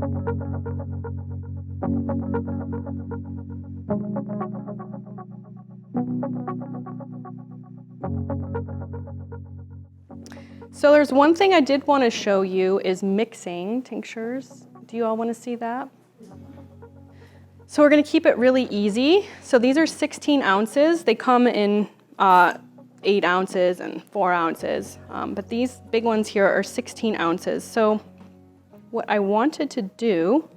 So there's one thing I did want to show you is mixing tinctures. Do you all want to see that? So we're going to keep it really easy. So these are 16 ounces. They come in 8 ounces and 4 ounces. But these big ones here are 16 ounces. So what I wanted to do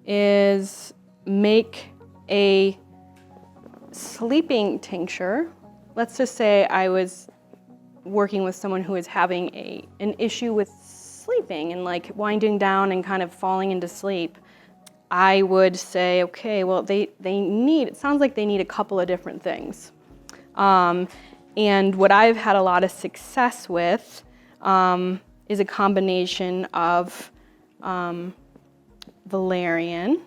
is make a sleeping tincture. Let's just say I was working with someone who is having an issue with sleeping and like winding down and kind of falling into sleep. I would say, okay, well, it sounds like they need a couple of different things. And what I've had a lot of success with is a combination of valerian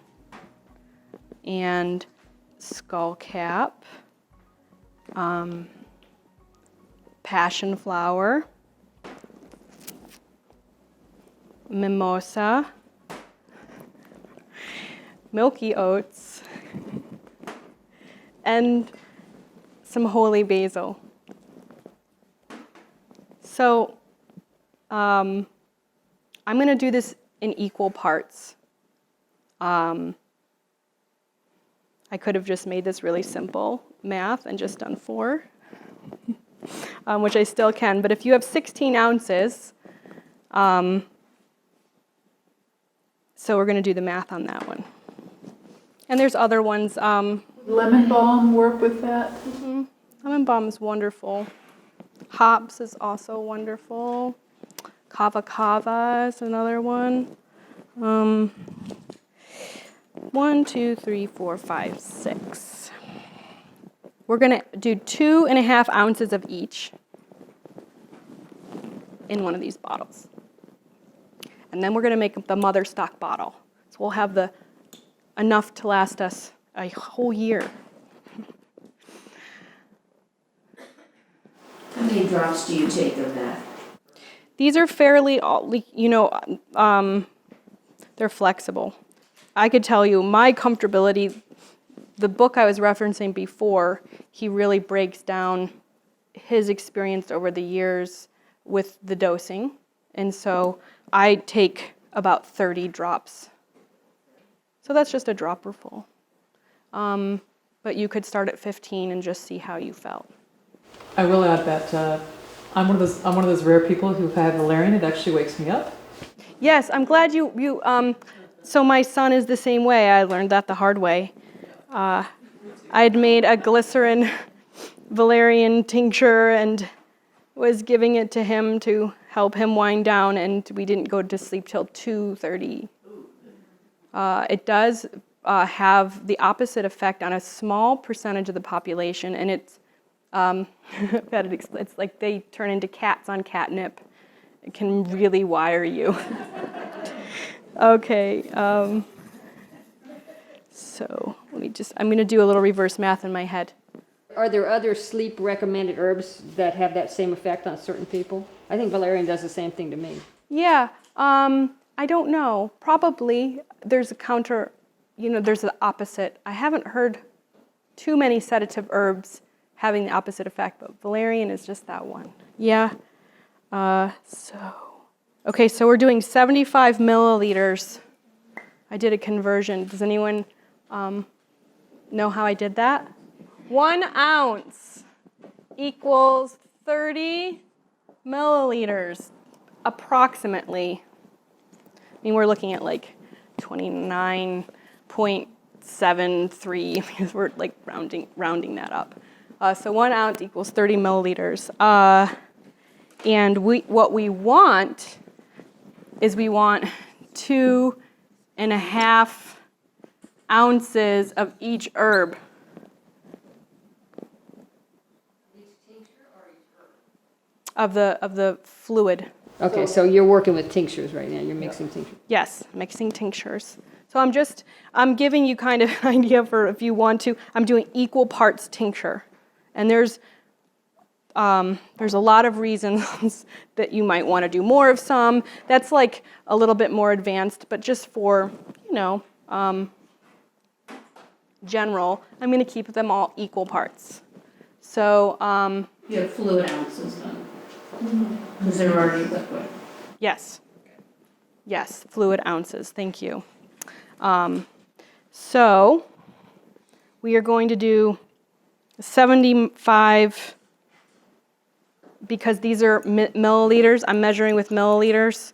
and skullcap, passion flower, mimosa, milky oats, and some holy basil. So I'm going to do this in equal parts. I could have just made this really simple math and just done 4, which I still can. But if you have 16 ounces, so we're going to do the math on that one. And there's other ones. Lemon balm work with that? Mm-hmm. Lemon balm is wonderful. Hops is also wonderful. Kava kava is another one. 1, 2, 3, 4, 5, 6. We're going to do 2.5 ounces of each in one of these bottles. And then we're going to make the mother stock bottle. So we'll have enough to last us a whole year. How many drops do you take of that? These are fairly, they're flexible. I could tell you my comfortability, the book I was referencing before, he really breaks down his experience over the years with the dosing. And so I take about 30 drops. So that's just a dropper full. But you could start at 15 and just see how you felt. I will add that I'm one of those rare people who have valerian. It actually wakes me up. Yes, I'm glad you so my son is the same way. I learned that the hard way. I had made a glycerin valerian tincture and was giving it to him to help him wind down, and we didn't go to sleep till 2:30. It does have the opposite effect on a small percentage of the population, and it's like they turn into cats on catnip. It can really wire you. Okay, so I'm going to do a little reverse math in my head. Are there other sleep recommended herbs that have that same effect on certain people? I think valerian does the same thing to me. Yeah, I don't know. Probably there's a counter, there's the opposite. I haven't heard too many sedative herbs having the opposite effect, but valerian is just that one. Yeah, okay, so we're doing 75 milliliters. I did a conversion. Does anyone know how I did that? 1 ounce equals 30 milliliters, approximately. I mean, we're looking at like 29.73 because we're like rounding that up. So 1 ounce equals 30 milliliters. And what we want is 2.5 ounces of each herb. Of the fluid. Okay, so you're working with tinctures right now. You're mixing tinctures. Yes, mixing tinctures. So I'm giving you kind of an idea for if you want to. I'm doing equal parts tincture. And there's there's a lot of reasons that you might want to do more of some. That's like a little bit more advanced, but just for, general, I'm going to keep them all equal parts. So, You have fluid ounces then? Because they're already liquid. yes. Yes, fluid ounces. Thank you. So, we are going to do 75, because these are milliliters. I'm measuring with milliliters.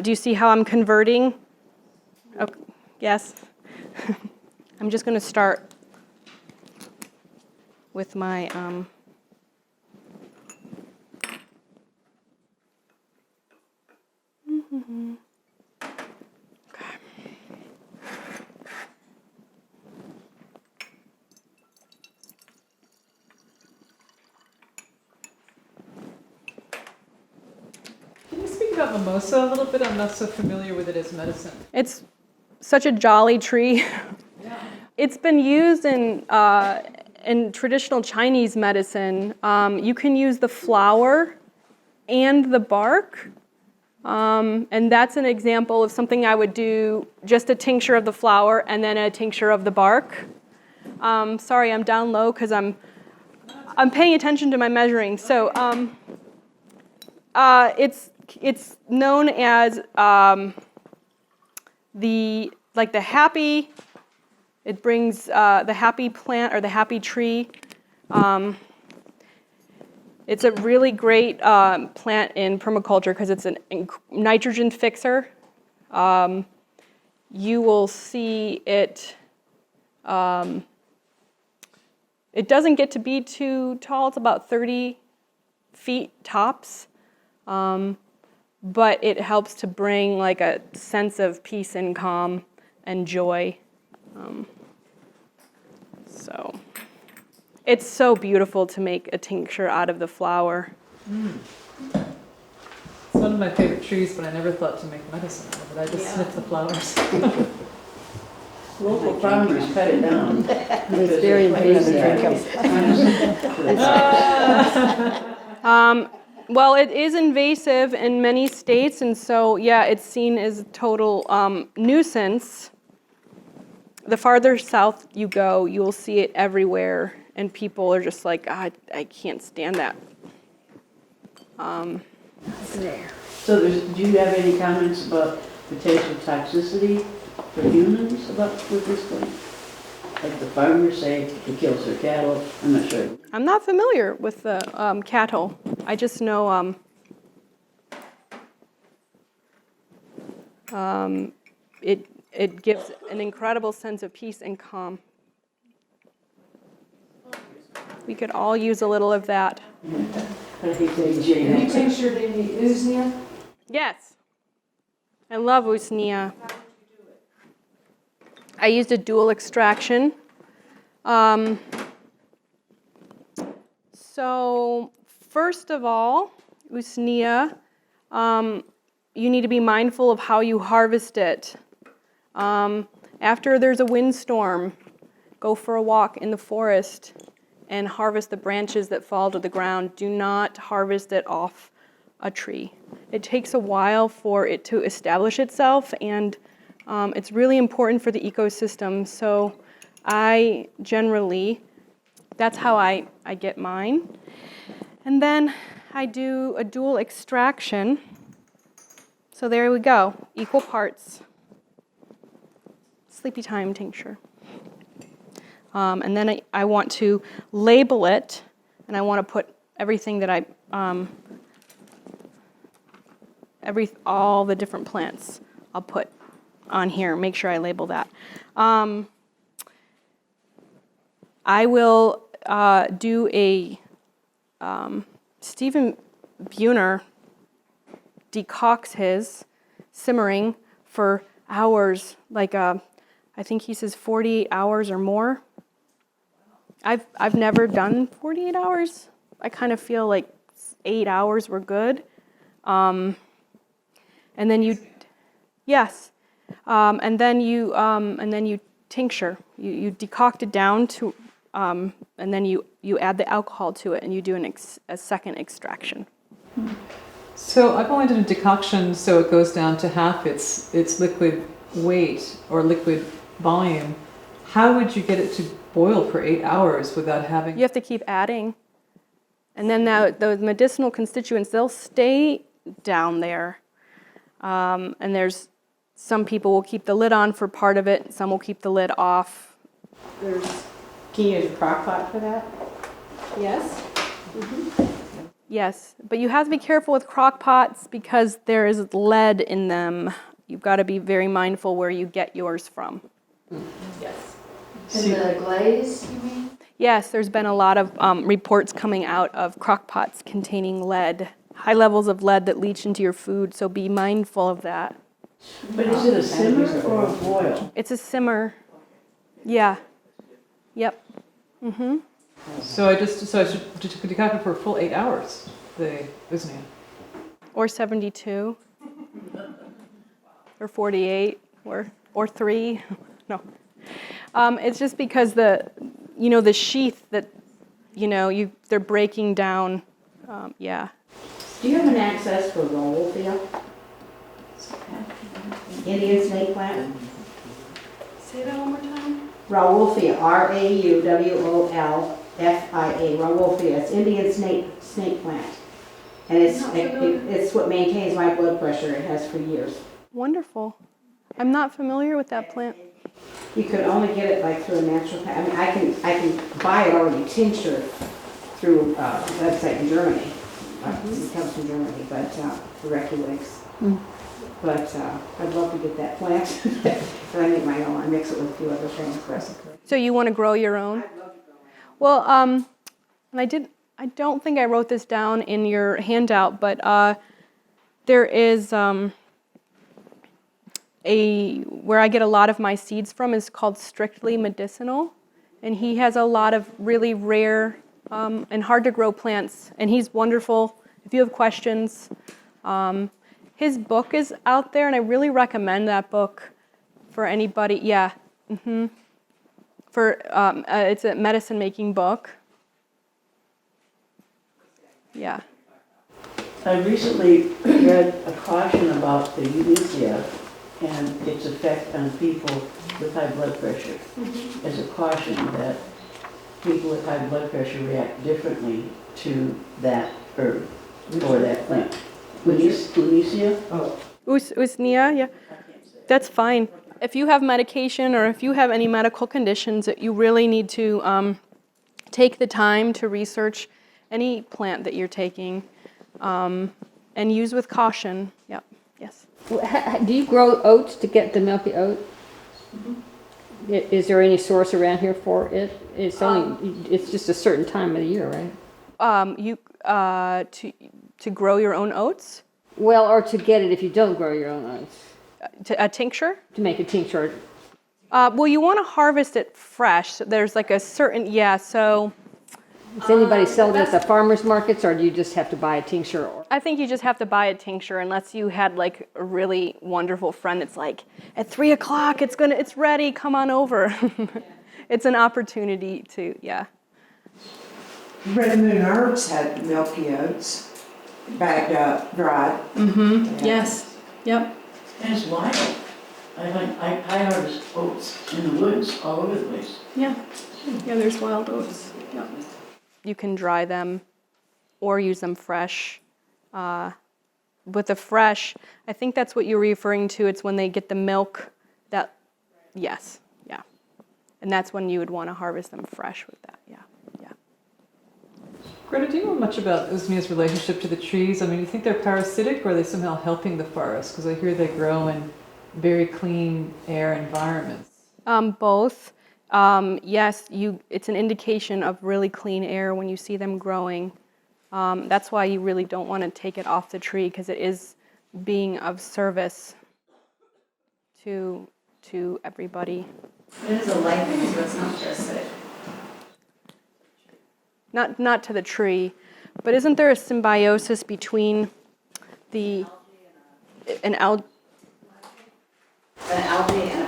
Do you see how I'm converting? Okay. Yes. I'm just going to start with my okay. Can you speak about mimosa a little bit? I'm not so familiar with it as medicine. It's such a jolly tree. Yeah. It's been used in traditional Chinese medicine. You can use the flower and the bark. And that's an example of something I would do, just a tincture of the flower and then a tincture of the bark. Sorry, I'm down low because I'm paying attention to my measuring. So it's known as the happy. It brings the happy plant or the happy tree. It's a really great plant in permaculture because it's a nitrogen fixer. You will see it. It doesn't get to be too tall. It's about 30 feet tops. But it helps to bring like a sense of peace and calm and joy. So it's so beautiful to make a tincture out of the flower. It's one of my favorite trees, but I never thought to make medicine out of it. I just sniff the flowers. Local farmers cut it down. It's very invasive. Well, it is invasive in many states, and so, yeah, it's seen as a total nuisance. The farther south you go, you'll see it everywhere, and people are just like, I can't stand that. So do you have any comments about potential toxicity for humans with this plant? Like the farmers say it kills their cattle. I'm not sure. I'm not familiar with the cattle. I just know it gives an incredible sense of peace and calm. We could all use a little of that. I hate to say Have you tinctured any usnea? Yes. I love usnea. I used a dual extraction. So first of all, usnea, you need to be mindful of how you harvest it. After there's a windstorm, go for a walk in the forest and harvest the branches that fall to the ground. Do not harvest it off a tree. It takes a while for it to establish itself, and it's really important for the ecosystem. So I generally, that's how I get mine. And then I do a dual extraction. So there we go, equal parts. Sleepy time tincture. And then I want to label it, and I want to put everything that all the different plants I'll put on here. Make sure I label that. I will do a Stephen Buhner decocts his simmering for hours, like I think he says 48 hours or more. I've never done 48 hours. I kind of feel like 8 hours were good. And then you, yes, and then you tincture. You decoct it down to and then you add the alcohol to it and you do a second extraction. So I've only done a decoction so it goes down to half its liquid weight or liquid volume. How would you get it to boil for 8 hours without having... You have to keep adding. And then those medicinal constituents, they'll stay down there. And there's some people will keep the lid on for part of it, some will keep the lid off. Can you use a crock pot for that? Yes. Yes, but you have to be careful with crock pots because there is lead in them. You've got to be very mindful where you get yours from. Yes. And the glaze, you mean? Yes, there's been a lot of reports coming out of crock pots containing lead, high levels of lead that leach into your food, so be mindful of that. But is it a simmer or a boil? It's a simmer. Yeah. Yep. Mm-hmm. So I should decoct it for a full 8 hours, the usnea. Or 72. Or 48. Or 3. No. It's just because the sheath that, they're breaking down. Yeah. Do you have an access for Raulfia? Indian snake plant? Say that one more time. Raulfia, Raulfia, Raulfia. It's Indian snake plant. And it's what maintains my blood pressure. It has for years. Wonderful. I'm not familiar with that plant. You can only get it like through a natural. I mean, I can buy it already tinctured through a website in Germany. It comes from Germany, but the Reculex. But I'd love to get that plant. But I make my own. I mix it with a few other things. So you want to grow your own? I'd love to grow it. Well, and I don't think I wrote this down in your handout, but there is where I get a lot of my seeds from is called Strictly Medicinal, and he has a lot of really rare and hard to grow plants, and he's wonderful. If you have questions, his book is out there, and I really recommend that book for anybody. Yeah, it's a medicine making book. Yeah. I recently read a caution about the euthanasia and its effect on people with high blood pressure. As a caution that people with high blood pressure react differently to that herb or that plant. Euthanasia? Oh. Usnea, yeah. That's fine. If you have medication or if you have any medical conditions, you really need to take the time to research any plant that you're taking and use with caution. Yep. Yes. Do you grow oats to get the milky oat? Is there any source around here for it? It's just a certain time of the year, right? To grow your own oats? Well, or to get it if you don't grow your own oats. A tincture? To make a tincture. Well, you want to harvest it fresh. So there's like a certain, so... Does anybody sell it at the farmer's markets, or do you just have to buy a tincture? I think you just have to buy a tincture unless you had like a really wonderful friend that's like, at 3 o'clock, it's ready, come on over. It's an opportunity to, Red Moon Herbs had milky oats, bagged up, dried. Yes. Yep. And it's wild. I harvest oats in the woods all over the place. Yeah. Yeah, there's wild oats. Yep. You can dry them or use them fresh. With the fresh, I think that's what you're referring to. It's when they get the milk that, yes, yeah. And that's when you would want to harvest them fresh with that, yeah. Greta, do you know much about usnea's relationship to the trees? I mean, do you think they're parasitic or are they somehow helping the forest? Because I hear they grow in very clean air environments. Both. Yes, it's an indication of really clean air when you see them growing. That's why you really don't want to take it off the tree because it is being of service to everybody. It is a life thing, so it's not just that. Not to the tree, but isn't there a symbiosis between an algae? An algae and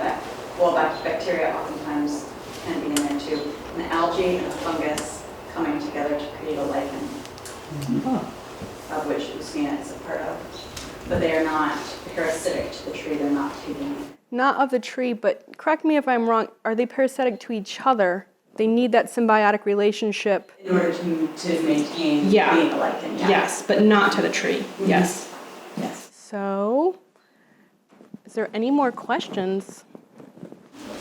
bacteria oftentimes can be in there too. And the algae algae and a fungus coming together to create a lichen, of which Usnea is a part of. But they are not parasitic to the tree, they're not feeding it. Not of the tree, but correct me if I'm wrong, are they parasitic to each other? They need that symbiotic relationship. In order to maintain Yeah. being a lichen, yeah. Yes, but not to the tree. Yes. Yes. So, is there any more questions?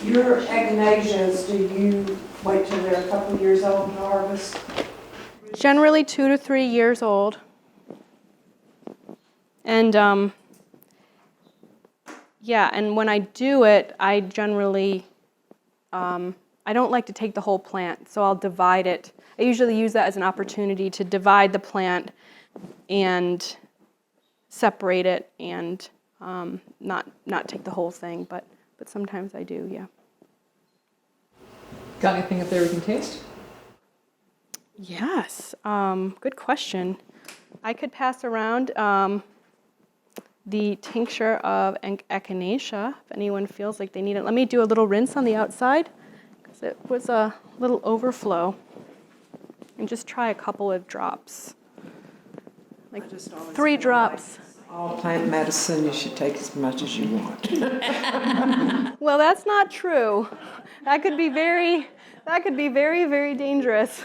Your echinaceas, do you wait till they're a couple of years old to harvest? Generally 2 to 3 years old. And yeah, and when I do it, I generally, I don't like to take the whole plant, so I'll divide it. I usually use that as an opportunity to divide the plant and separate it and not take the whole thing, but sometimes I do, yeah. Got anything up there we can taste? Yes, good question. I could pass around the tincture of echinacea if anyone feels like they need it. Let me do a little rinse on the outside because it was a little overflow. And just try a couple of drops. Like 3 drops. All plant medicine, you should take as much as you want. Well, that's not true. That could be very, very dangerous.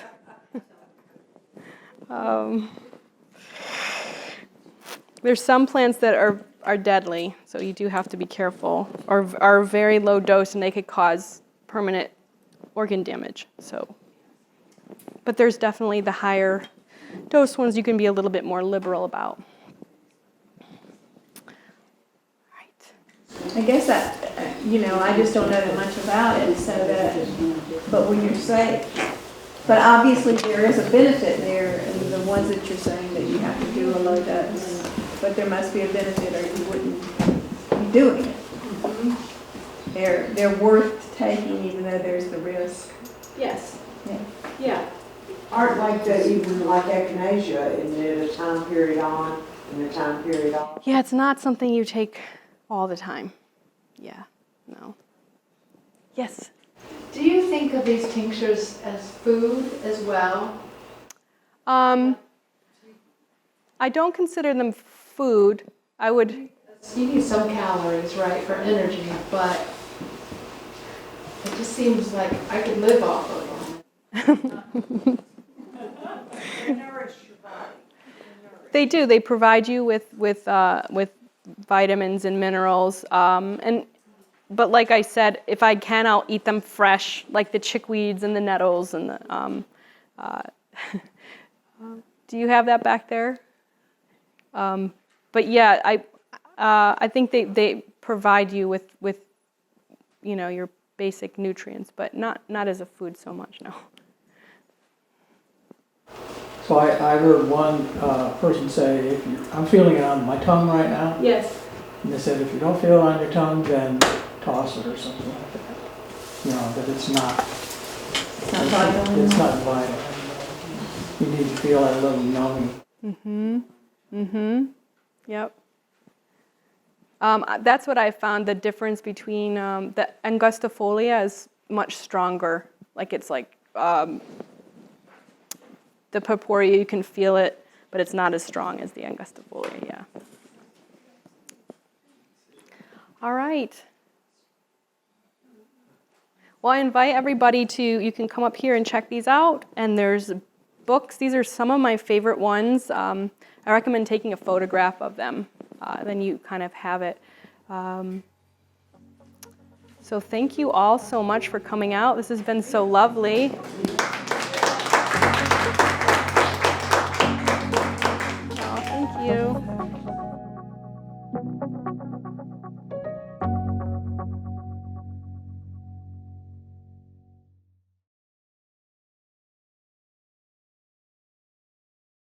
There's some plants that are deadly, so you do have to be careful, or are very low dose, and they could cause permanent organ damage. So, but there's definitely the higher dose ones you can be a little bit more liberal about. I guess I just don't know that much about it, so that, but when you're saying, but obviously there is a benefit there in the ones that you're saying that you have to do a low dose, but there must be a benefit or you wouldn't be doing it. They're worth taking even though there's the risk. Yes. Yeah. Yeah. Aren't like that even like echinacea, isn't it a time period on and a time period off? Yeah, it's not something you take all the time. Yeah, no. Yes? Do you think of these tinctures as food as well? I don't consider them food. I would... You need some calories, right, for energy, but it just seems like I could live off of them. They do. They provide you with vitamins and minerals. But like I said, if I can, I'll eat them fresh, like the chickweeds and the nettles and the. Do you have that back there? But yeah, I think they provide you with your basic nutrients, but not as a food so much, no. So I heard one person say, I'm feeling it on my tongue right now. Yes. And they said, if you don't feel it on your tongue, then toss it or something like that. That it's not vital. It's not vital. You need to feel that little numbing. Yep. That's what I found. The difference between the angustifolia is much stronger. Like it's like the purpurea, you can feel it, but it's not as strong as the angustifolia. Yeah. All right. Well, I invite everybody you can come up here and check these out. And there's books. These are some of my favorite ones. I recommend taking a photograph of them. Then you kind of have it. So thank you all so much for coming out. This has been so lovely.